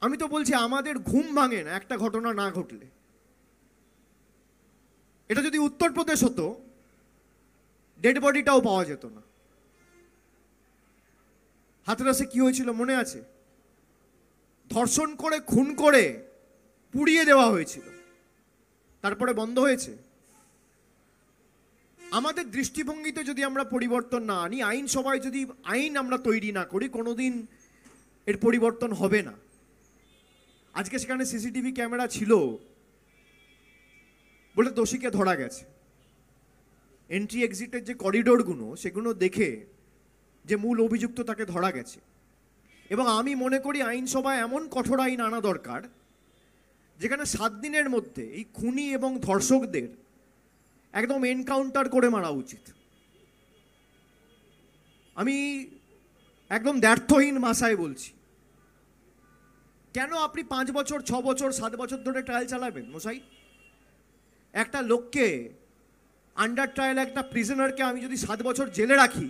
আমি তো বলছি আমাদের ঘুম ভাঙে না একটা ঘটনা না ঘটলে। এটা যদি উত্তরপ্রদেশ হতো, ডেড বডিটাও পাওয়া যেত না। হাতরাসে কি হয়েছিল মনে আছে? ধর্ষণ করে খুন করে পুড়িয়ে দেওয়া হয়েছিল, তারপরে বন্ধ হয়েছে। আমাদের দৃষ্টিভঙ্গিতে যদি আমরা পরিবর্তন না আনি, আইনসভায় যদি আইন আমরা তৈরি না করি, কোনোদিন এর পরিবর্তন হবে না। আজকে সেখানে সিসিটিভি ক্যামেরা ছিল বলে দোষীকে ধরা গেছে। এন্ট্রি এক্সিটের যে করিডোরগুলো, সেগুলো দেখে যে মূল অভিযুক্ত তাকে ধরা গেছে। এবং আমি মনে করি আইনসভায় এমন কঠোর আইন আনা দরকার যেখানে 7 দিনের মধ্যে এই খুনি এবং ধর্ষকদের একদম এনকাউন্টার করে মারা উচিত। আমি একদম দ্ব্যর্থহীন ভাষায় বলছি, কেন আপনি 5 বছর 6 বছর 7 বছর ধরে ট্রায়াল চালাবেন মশাই? একটা লোককে আন্ডার ট্রায়াল, একটা প্রিজনারকে আমি যদি 7 বছর জেলে রাখি,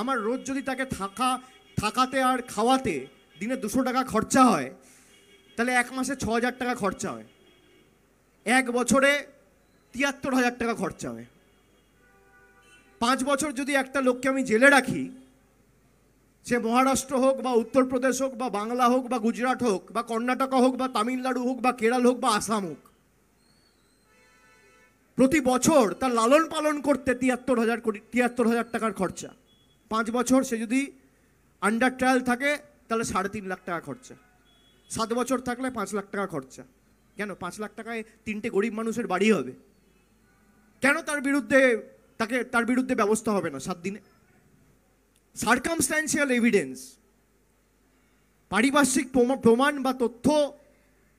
আমার রোজ যদি তাকে থাকাতে আর খাওয়াতে দিনে 200 টাকা খরচা হয়, তাহলে 1 মাসে 6000 টাকা খরচা হয়, 1 বছরে 73,000 টাকা খরচা হয়। 5 বছর যদি একটা লোককে আমি জেলে রাখি, সে মহারাষ্ট্র হোক বা উত্তরপ্রদেশ হোক বা বাংলা হোক বা গুজরাট হোক বা কর্ণাটক হোক বা তামিলনাড়ু হোক বা কেরল হোক বা আসাম হোক, প্রতি বছর তার লালন পালন করতে 73,000 টাকার খরচা। 5 বছর সে যদি আন্ডার ট্রায়াল থাকে তাহলে 3.5 লাখ টাকা খরচা। 7 বছর থাকলে 5 লাখ টাকা খরচা। কেন 5 লাখ টাকায় 3টে গরিব মানুষের বাড়ি হবে? কেন তার বিরুদ্ধে ব্যবস্থা হবে না 7 দিনে? সার্কামস্ট্যান্সিয়াল এভিডেন্স, পারিপার্শ্বিক প্রমাণ বা তথ্য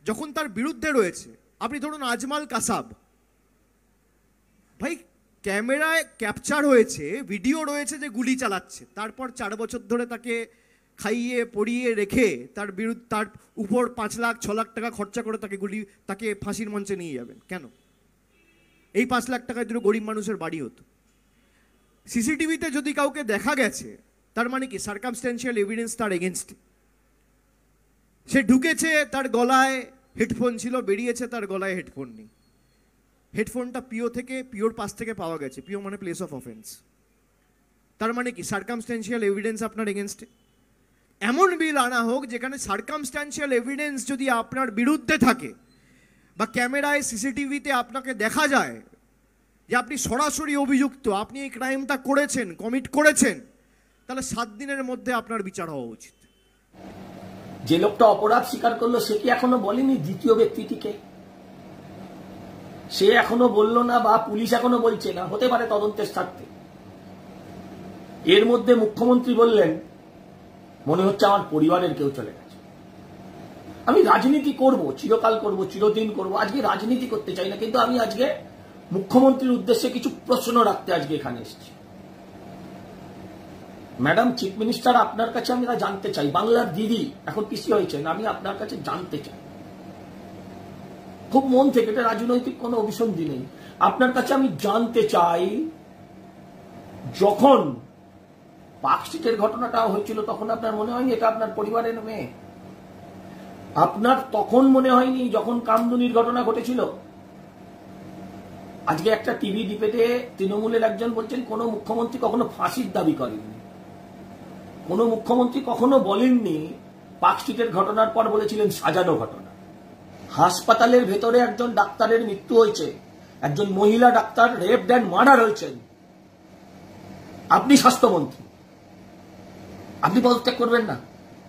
যখন তার বিরুদ্ধে রয়েছে, আপনি ধরুন আজমাল কাসাব, ভাই ক্যামেরায় ক্যাপচার হয়েছে, ভিডিও রয়েছে যে গুলি চালাচ্ছে, তারপর 4 বছর ধরে তাকে খাইয়ে পড়িয়ে রেখে তার উপর 5 লাখ 6 লাখ টাকা খরচা করে তাকে ফাঁসির মঞ্চে নিয়ে যাবেন কেন? এই 5 লাখ টাকায় দুটো গরিব মানুষের বাড়ি হতো। সিসিটিভিতে যদি কাউকে দেখা গেছে, তার মানে কি সার্কামস্ট্যান্সিয়াল এভিডেন্স তার এগেনস্টে। সে ঢুকেছে, তার গলায় হেডফোন ছিল, বেরিয়েছে, তার গলায় হেডফোন নেই। হেডফোনটা পিওর পাশ থেকে পাওয়া গেছে। পিও মানে প্লেস অফ অফেন্স। তার মানে কি সার্কামস্ট্যান্সিয়াল এভিডেন্স আপনার এগেনস্টে। এমন বিল আনা হোক যেখানে সার্কামস্ট্যান্সিয়াল এভিডেন্স যদি আপনার বিরুদ্ধে থাকে বা ক্যামেরায় সিসিটিভিতে আপনাকে দেখা যায় যে আপনি সরাসরি অভিযুক্ত, আপনি এই ক্রাইমটা করেছেন, কমিট করেছেন, তাহলে 7 দিনের মধ্যে আপনার বিচার হওয়া উচিত। যে লোকটা অপরাধ স্বীকার করলো সে কি এখনো বলেনি দ্বিতীয় ব্যক্তিটিকে? সে এখনো বলল না বা পুলিশ এখনো বলছে না, হতে পারে তদন্তের স্বার্থে। এর মধ্যে মুখ্যমন্ত্রী বললেন, মনে হচ্ছে আমার পরিবারের কেউ চলে গেছে। আমি রাজনীতি করব, চিরকাল করব, চিরদিন করব, আজকে রাজনীতি করতে চাই না, কিন্তু আমি আজকে মুখ্যমন্ত্রীর উদ্দেশ্যে কিছু প্রশ্ন রাখতে আজকে এখানে এসেছি। ম্যাডাম চিফ মিনিস্টার, আপনার কাছে আমরা জানতে চাই, বাংলার দিদি এখন পিসি হয়েছেন, আমি আপনার কাছে জানতে চাই খুব মন থেকে, এটা রাজনৈতিক কোনো অভিসন্ধি নেই, আপনার কাছে আমি জানতে চাই, যখন পার্কস্ট্রিটের ঘটনাটা হয়েছিল তখন আপনার মনে হয়নি এটা আপনার পরিবারের মেয়ে? আপনার তখন মনে হয়নি যখন কামদুনির ঘটনা ঘটেছিল? আজকে একটা টিভি ডিবেটে তৃণমূলের একজন বলছেন কোন মুখ্যমন্ত্রী কখনো ফাঁসির দাবি করেননি, কোন মুখ্যমন্ত্রী কখনো বলেননি। পার্কস্ট্রিটের ঘটনার পর বলেছিলেন সাজানো ঘটনা। হাসপাতালের ভেতরে একজন ডাক্তারের মৃত্যু হয়েছে, একজন মহিলা ডাক্তার রেপড অ্যান্ড মার্ডার হয়েছেন। আপনি স্বাস্থ্যমন্ত্রী, আপনি পদত্যাগ করবেন না,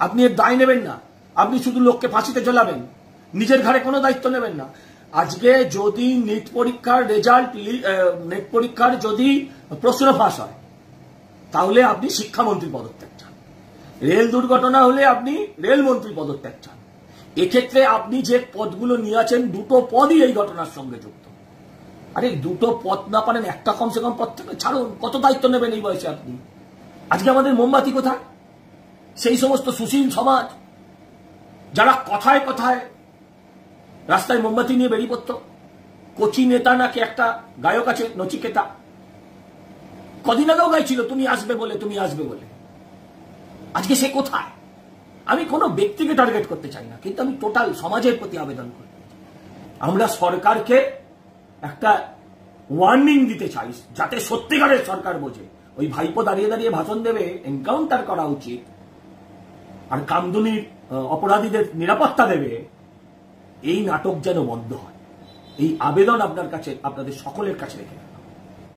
আপনি এর দায় নেবেন না, আপনি শুধু লোককে ফাঁসিতে ঝোলাবেন, নিজের ঘাড়ে কোনো দায়িত্ব নেবেন না। আজকে যদি নিট পরীক্ষার রেজাল্ট, নেট পরীক্ষার যদি প্রশ্ন ফাঁস হয়, তাহলে আপনি শিক্ষামন্ত্রী পদত্যাগ চান। রেল দুর্ঘটনা হলে আপনি রেলমন্ত্রী পদত্যাগ চান। এক্ষেত্রে আপনি যে পদগুলো নিয়ে আছেন, দুটো পদই এই ঘটনার সঙ্গে যুক্ত। আরে দুটো পদ না পারেন, একটা কমসে কম পদ থেকে ছাড়ুন, কত দায়িত্ব নেবেন এই বয়সে আপনি? আজকে আমাদের মোমবাতি কোথায়? সেই সমস্ত সুশীল সমাজ যারা কথায় কথায় রাস্তায় মোমবাতি নিয়ে বেরিয়ে পড়ত। কোচি নেতা নাকি একটা গায়ক আছে নচিকেতা, কদিন আগেও গাইছিল তুমি আসবে বলে, তুমি আসবে বলে। আজকে সে কোথায়? আমি কোনো ব্যক্তিকে টার্গেট করতে চাই না, কিন্তু আমি টোটাল সমাজের প্রতি আবেদন করি। আমরা সরকারকে একটা ওয়ার্নিং দিতে চাই, যাতে সত্যিকারের সরকার বোঝে ওই ভাইপো দাঁড়িয়ে দাঁড়িয়ে ভাষণ দেবে এনকাউন্টার করা উচিত, আর কামদুনির অপরাধীদের নিরাপত্তা দেবে, এই নাটক যেন বন্ধ হয়। এই আবেদন আপনার কাছে, আপনাদের সকলের কাছে রেখে